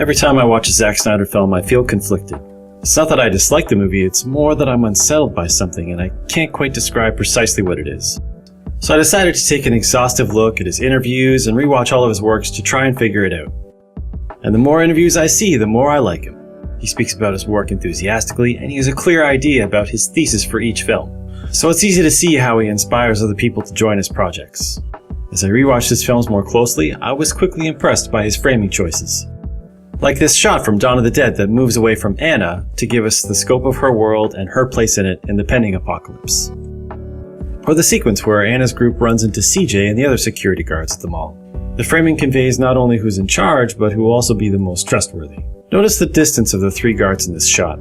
Every time I watch a Zack Snyder film, I feel conflicted. It's not that I dislike the movie, it's more that I'm unsettled by something and I can't quite describe precisely what it is. So I decided to take an exhaustive look at his interviews and rewatch all of his works to try and figure it out. And the more interviews I see, the more I like him. He speaks about his work enthusiastically, and he has a clear idea about his thesis for each film. So it's easy to see how he inspires other people to join his projects. As I rewatched his films more closely, I was quickly impressed by his framing choices. Like this shot from Dawn of the Dead that moves away from Anna to give us the scope of her world and her place in it in the pending apocalypse. Or the sequence where Anna's group runs into CJ and the other security guards at the mall. The framing conveys not only who's in charge, but who will also be the most trustworthy. Notice the distance of the three guards in this shot.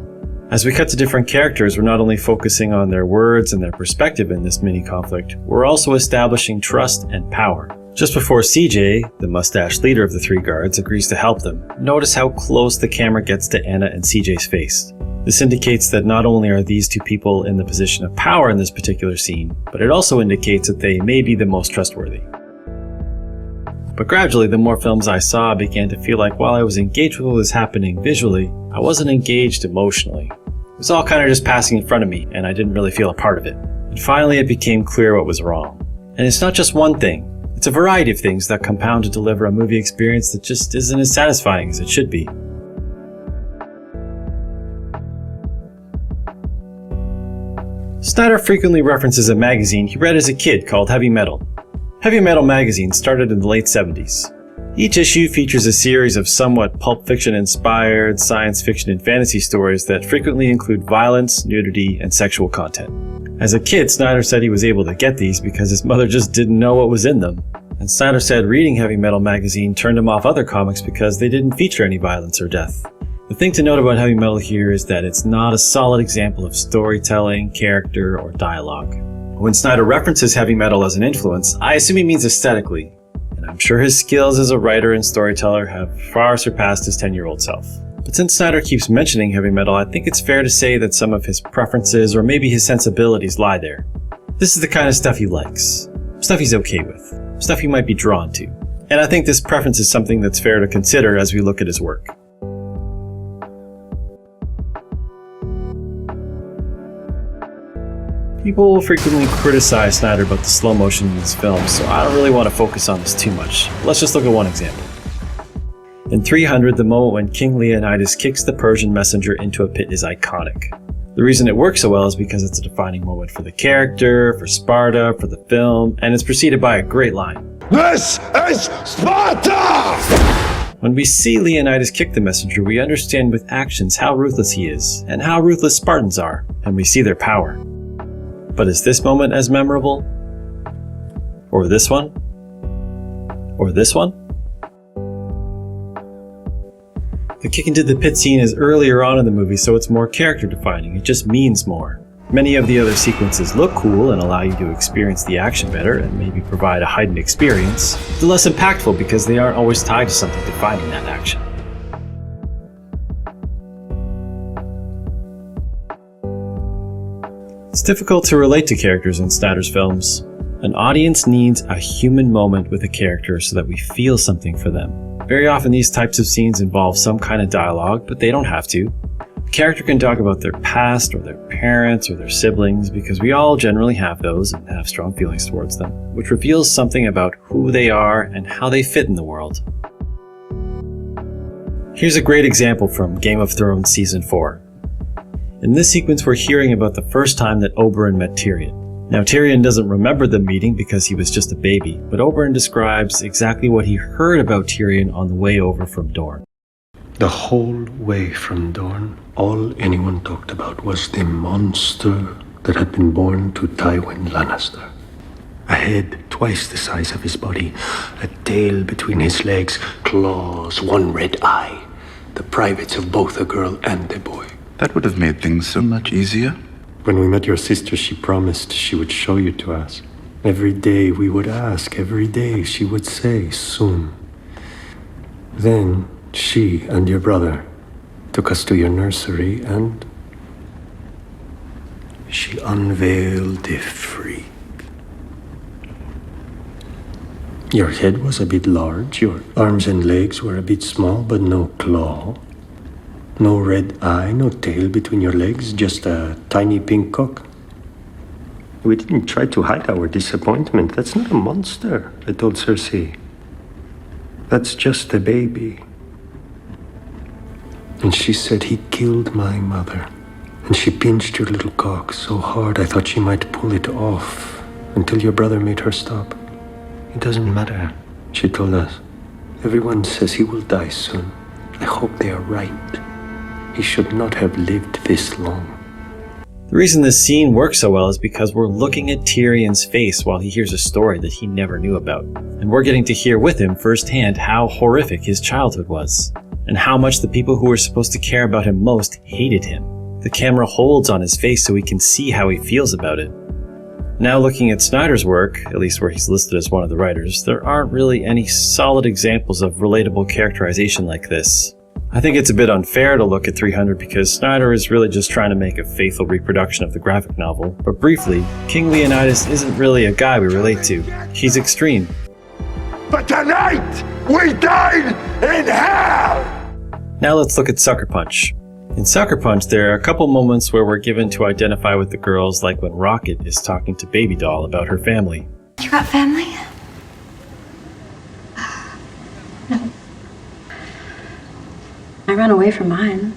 As we cut to different characters, we're not only focusing on their words and their perspective in this mini-conflict, we're also establishing trust and power. Just before CJ, the mustached leader of the three guards, agrees to help them, notice how close the camera gets to Anna and CJ's face. This indicates that not only are these two people in the position of power in this particular scene, but it also indicates that they may be the most trustworthy. But gradually, the more films I saw, I began to feel like while I was engaged with what was happening visually, I wasn't engaged emotionally. It was all kind of just passing in front of me, and I didn't really feel a part of it. And finally, it became clear what was wrong. And it's not just one thing. It's a variety of things that compound to deliver a movie experience that just isn't as satisfying as it should be. Snyder frequently references a magazine he read as a kid called Heavy Metal. Heavy Metal magazine started in the late 70s. Each issue features a series of somewhat pulp fiction-inspired science fiction and fantasy stories that frequently include violence, nudity, and sexual content. As a kid, Snyder said he was able to get these because his mother just didn't know what was in them. And Snyder said reading Heavy Metal magazine turned him off other comics because they didn't feature any violence or death. The thing to note about Heavy Metal here is that it's not a solid example of storytelling, character, or dialogue. When Snyder references Heavy Metal as an influence, I assume he means aesthetically, and I'm sure his skills as a writer and storyteller have far surpassed his 10-year-old self. But since Snyder keeps mentioning Heavy Metal, I think it's fair to say that some of his preferences or maybe his sensibilities lie there. This is the kind of stuff he likes, stuff he's okay with, stuff he might be drawn to. And I think this preference is something that's fair to consider as we look at his work. People will frequently criticize Snyder about the slow motion in his films, so I don't really want to focus on this too much. Let's just look at one example. In 300, the moment when King Leonidas kicks the Persian messenger into a pit is iconic. The reason it works so well is because it's a defining moment for the character, for Sparta, for the film, and it's preceded by a great line. This is Sparta! When we see Leonidas kick the messenger, we understand with actions how ruthless he is, and how ruthless Spartans are, and we see their power. But is this moment as memorable? Or this one? Or this one? The kick into the pit scene is earlier on in the movie, so it's more character defining. It just means more. Many of the other sequences look cool and allow you to experience the action better and maybe provide a heightened experience. They're less impactful because they aren't always tied to something defining that action. It's difficult to relate to characters in Snyder's films. An audience needs a human moment with a character so that we feel something for them. Very often these types of scenes involve some kind of dialogue, but they don't have to. A character can talk about their past or their parents or their siblings because we all generally have those and have strong feelings towards them, which reveals something about who they are and how they fit in the world. Here's a great example from Game of Thrones Season 4. In this sequence, we're hearing about the first time that Oberyn met Tyrion. Now, Tyrion doesn't remember the meeting because he was just a baby, but Oberyn describes exactly what he heard about Tyrion on the way over from Dorne. The whole way from Dorne, all anyone talked about was the monster that had been born to Tywin Lannister. A head twice the size of his body, a tail between his legs, claws, one red eye. The privates of both a girl and a boy. That would have made things so much easier. When we met your sister, she promised she would show you to us. Every day we would ask, every day she would say, soon. Then she and your brother took us to your nursery and she unveiled the freak. Your head was a bit large, your arms and legs were a bit small, but no claw. No red eye, no tail between your legs, just a tiny pink cock. We didn't try to hide our disappointment. That's not a monster, I told Cersei. That's just a baby. And she said he killed my mother. And she pinched your little cock so hard I thought she might pull it off until your brother made her stop. It doesn't matter, she told us. Everyone says he will die soon. I hope they are right. He should not have lived this long. The reason this scene works so well is because we're looking at Tyrion's face while he hears a story that he never knew about. And we're getting to hear with him firsthand how horrific his childhood was, and how much the people who were supposed to care about him most hated him. The camera holds on his face so we can see how he feels about it. Now looking at Snyder's work, at least where he's listed as one of the writers, there aren't really any solid examples of relatable characterization like this. I think it's a bit unfair to look at 300 because Snyder is really just trying to make a faithful reproduction of the graphic novel. But briefly, King Leonidas isn't really a guy we relate to. He's extreme. But tonight, we dine in hell! Now let's look at Sucker Punch. In Sucker Punch, there are a couple moments where we're given to identify with the girls, like when Rocket is talking to Baby Doll about her family. You got family? No. I ran away from mine.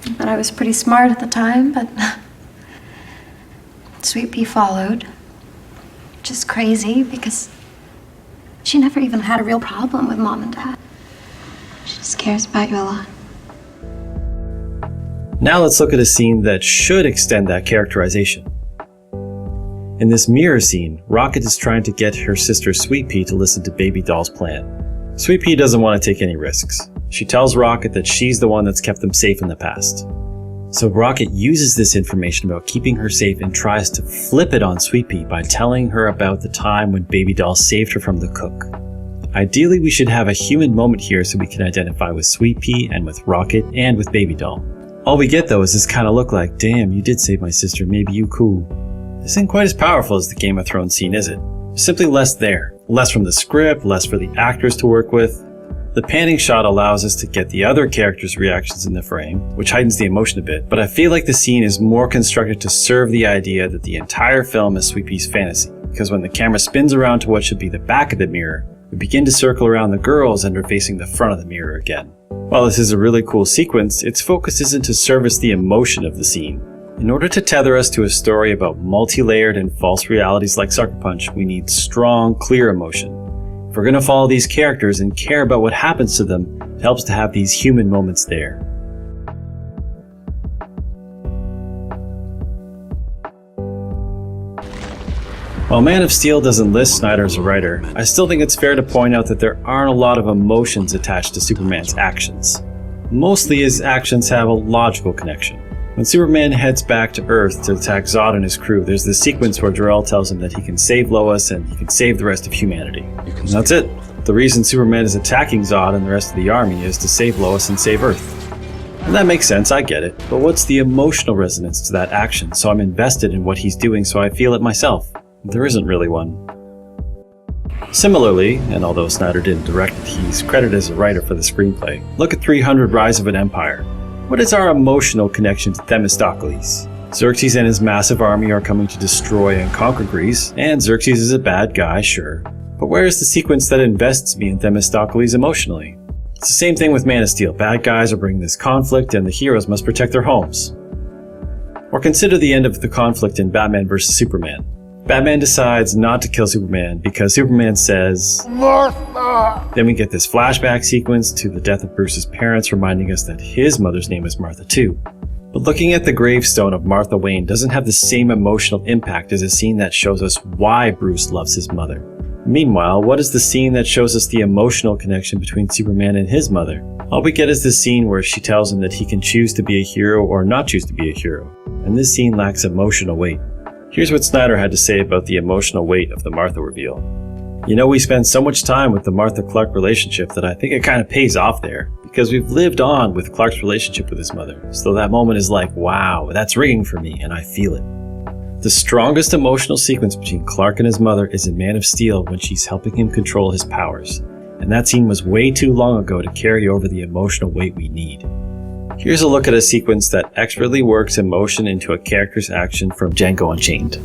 I thought I was pretty smart at the time, but Sweet Pea followed. Which is crazy because she never even had a real problem with Mom and Dad. She just cares about you a lot. Now let's look at a scene that should extend that characterization. In this mirror scene, Rocket is trying to get her sister Sweet Pea to listen to Baby Doll's plan. Sweet Pea doesn't want to take any risks. She tells Rocket that she's the one that's kept them safe in the past. So Rocket uses this information about keeping her safe and tries to flip it on Sweet Pea by telling her about the time when Baby Doll saved her from the cook. Ideally, we should have a human moment here so we can identify with Sweet Pea and with Rocket and with Baby Doll. All we get though is this kind of look like, damn, you did save my sister, maybe you cool. This isn't quite as powerful as the Game of Thrones scene, is it? Simply less there. Less from the script, less for the actors to work with. The panning shot allows us to get the other characters' reactions in the frame, which heightens the emotion a bit, but I feel like the scene is more constructed to serve the idea that the entire film is Sweet Pea's fantasy, because when the camera spins around to what should be the back of the mirror, we begin to circle around the girls and are facing the front of the mirror again. While this is a really cool sequence, its focus isn't to service the emotion of the scene. In order to tether us to a story about multi-layered and false realities like Sucker Punch, we need strong, clear emotion. If we're going to follow these characters and care about what happens to them, it helps to have these human moments there. While Man of Steel doesn't list Snyder as a writer, I still think it's fair to point out that there aren't a lot of emotions attached to Superman's actions. Mostly his actions have a logical connection. When Superman heads back to Earth to attack Zod and his crew, there's this sequence where Jor-El tells him that he can save Lois and he can save the rest of humanity. And that's it. The reason Superman is attacking Zod and the rest of the army is to save Lois and save Earth. And that makes sense, I get it. But what's the emotional resonance to that action so I'm invested in what he's doing so I feel it myself? There isn't really one. Similarly, and although Snyder didn't direct it, he's credited as a writer for the screenplay. Look at 300 Rise of an Empire. What is our emotional connection to Themistocles? Xerxes and his massive army are coming to destroy and conquer Greece, and Xerxes is a bad guy, sure. But where is the sequence that invests me in Themistocles emotionally? It's the same thing with Man of Steel. Bad guys are bringing this conflict and the heroes must protect their homes. Or consider the end of the conflict in Batman vs. Superman. Batman decides not to kill Superman because Superman says, Martha! Then we get this flashback sequence to the death of Bruce's parents reminding us that his mother's name is Martha too. But looking at the gravestone of Martha Wayne doesn't have the same emotional impact as a scene that shows us why Bruce loves his mother. Meanwhile, what is the scene that shows us the emotional connection between Superman and his mother? All we get is this scene where she tells him that he can choose to be a hero or not choose to be a hero. And this scene lacks emotional weight. Here's what Snyder had to say about the emotional weight of the Martha reveal. You know, we spend so much time with the Martha-Clark relationship that I think it kind of pays off there, because we've lived on with Clark's relationship with his mother, so that moment is like, wow, that's ringing for me, and I feel it. The strongest emotional sequence between Clark and his mother is in Man of Steel when she's helping him control his powers, and that scene was way too long ago to carry over the emotional weight we need. Here's a look at a sequence that expertly works emotion into a character's action from Django Unchained.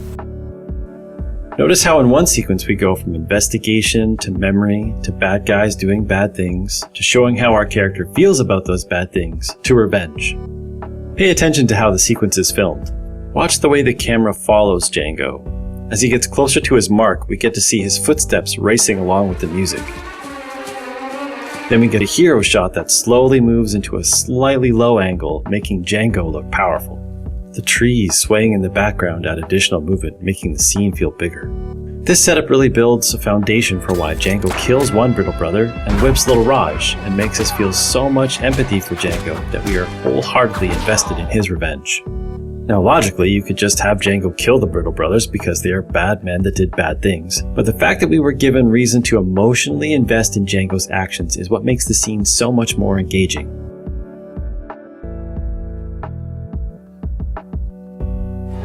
Notice how in one sequence we go from investigation to memory to bad guys doing bad things to showing how our character feels about those bad things to revenge. Pay attention to how the sequence is filmed. Watch the way the camera follows Django. As he gets closer to his mark, we get to see his footsteps racing along with the music. Then we get a hero shot that slowly moves into a slightly low angle, making Django look powerful. The trees swaying in the background add additional movement, making the scene feel bigger. This setup really builds a foundation for why Django kills one brittle brother and whips little Raj, and makes us feel so much empathy for Django that we are wholeheartedly invested in his revenge. Now logically, you could just have Django kill the Brittle brothers because they are bad men that did bad things, but the fact that we were given reason to emotionally invest in Django's actions is what makes the scene so much more engaging.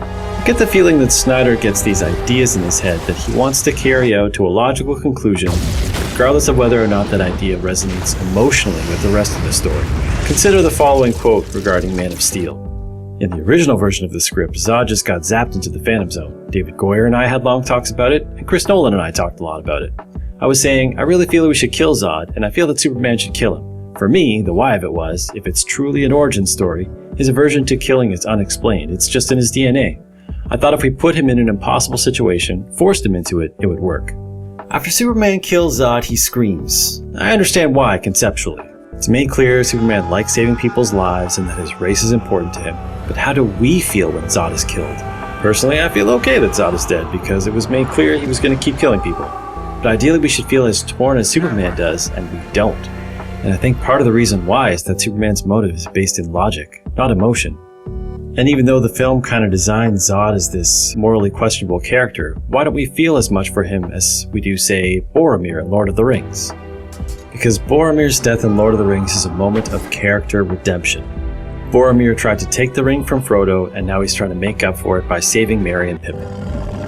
I get the feeling that Snyder gets these ideas in his head that he wants to carry out to a logical conclusion, regardless of whether or not that idea resonates emotionally with the rest of the story. Consider the following quote regarding Man of Steel. In the original version of the script, Zod just got zapped into the Phantom Zone. David Goyer and I had long talks about it, and Chris Nolan and I talked a lot about it. I was saying, I really feel we should kill Zod, and I feel that Superman should kill him. For me, the why of it was, if it's truly an origin story, his aversion to killing is unexplained, it's just in his DNA. I thought if we put him in an impossible situation, forced him into it, it would work. After Superman kills Zod, he screams. I understand why, conceptually. It's made clear Superman likes saving people's lives and that his race is important to him. But how do we feel when Zod is killed? Personally, I feel okay that Zod is dead because it was made clear he was going to keep killing people. But ideally we should feel as torn as Superman does, and we don't. And I think part of the reason why is that Superman's motive is based in logic, not emotion. And even though the film kind of designed Zod as this morally questionable character, why don't we feel as much for him as we do, say, Boromir in Lord of the Rings? Because Boromir's death in Lord of the Rings is a moment of character redemption. Boromir tried to take the ring from Frodo, and now he's trying to make up for it by saving Merry and Pippin.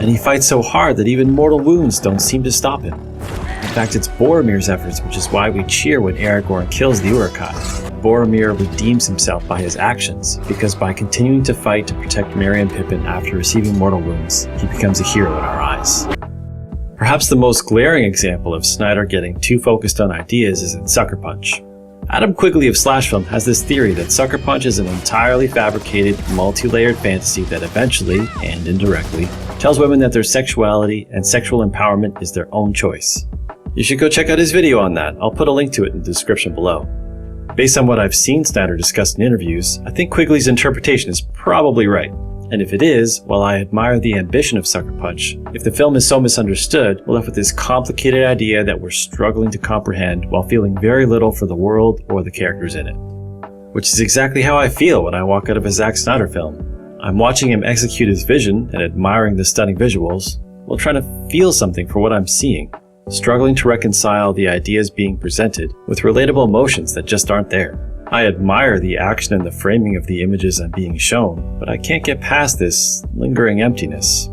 And he fights so hard that even mortal wounds don't seem to stop him. In fact, it's Boromir's efforts which is why we cheer when Aragorn kills the Uruk-hai. Boromir redeems himself by his actions, because by continuing to fight to protect Merry and Pippin after receiving mortal wounds, he becomes a hero in our eyes. Perhaps the most glaring example of Snyder getting too focused on ideas is in Sucker Punch. Adam Quigley of SlashFilm has this theory that Sucker Punch is an entirely fabricated, multi-layered fantasy that eventually, and indirectly, tells women that their sexuality and sexual empowerment is their own choice. You should go check out his video on that. I'll put a link to it in the description below. Based on what I've seen Snyder discuss in interviews, I think Quigley's interpretation is probably right. And if it is, while I admire the ambition of Sucker Punch, if the film is so misunderstood, we're left with this complicated idea that we're struggling to comprehend while feeling very little for the world or the characters in it. Which is exactly how I feel when I walk out of a Zack Snyder film. I'm watching him execute his vision and admiring the stunning visuals, while trying to feel something for what I'm seeing, struggling to reconcile the ideas being presented with relatable emotions that just aren't there. I admire the action and the framing of the images I'm being shown, but I can't get past this lingering emptiness.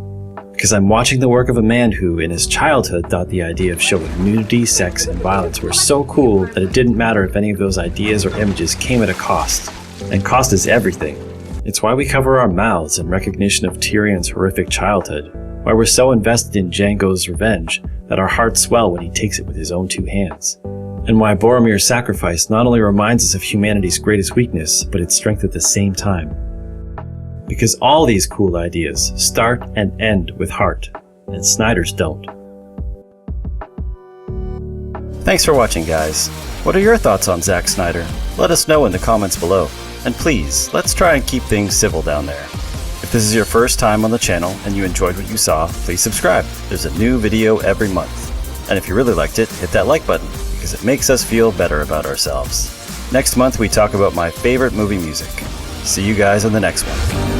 Because I'm watching the work of a man who, in his childhood, thought the idea of showing nudity, sex, and violence were so cool that it didn't matter if any of those ideas or images came at a cost. And cost is everything. It's why we cover our mouths in recognition of Tyrion's horrific childhood, why we're so invested in Django's revenge that our hearts swell when he takes it with his own two hands. And why Boromir's sacrifice not only reminds us of humanity's greatest weakness, but its strength at the same time. Because all these cool ideas start and end with heart, and Snyder's don't. Thanks for watching, guys. What are your thoughts on Zack Snyder? Let us know in the comments below. And please, let's try and keep things civil down there. If this is your first time on the channel and you enjoyed what you saw, please subscribe. There's a new video every month. And if you really liked it, hit that like button, because it makes us feel better about ourselves. Next month we talk about my favorite movie music. See you guys in the next one.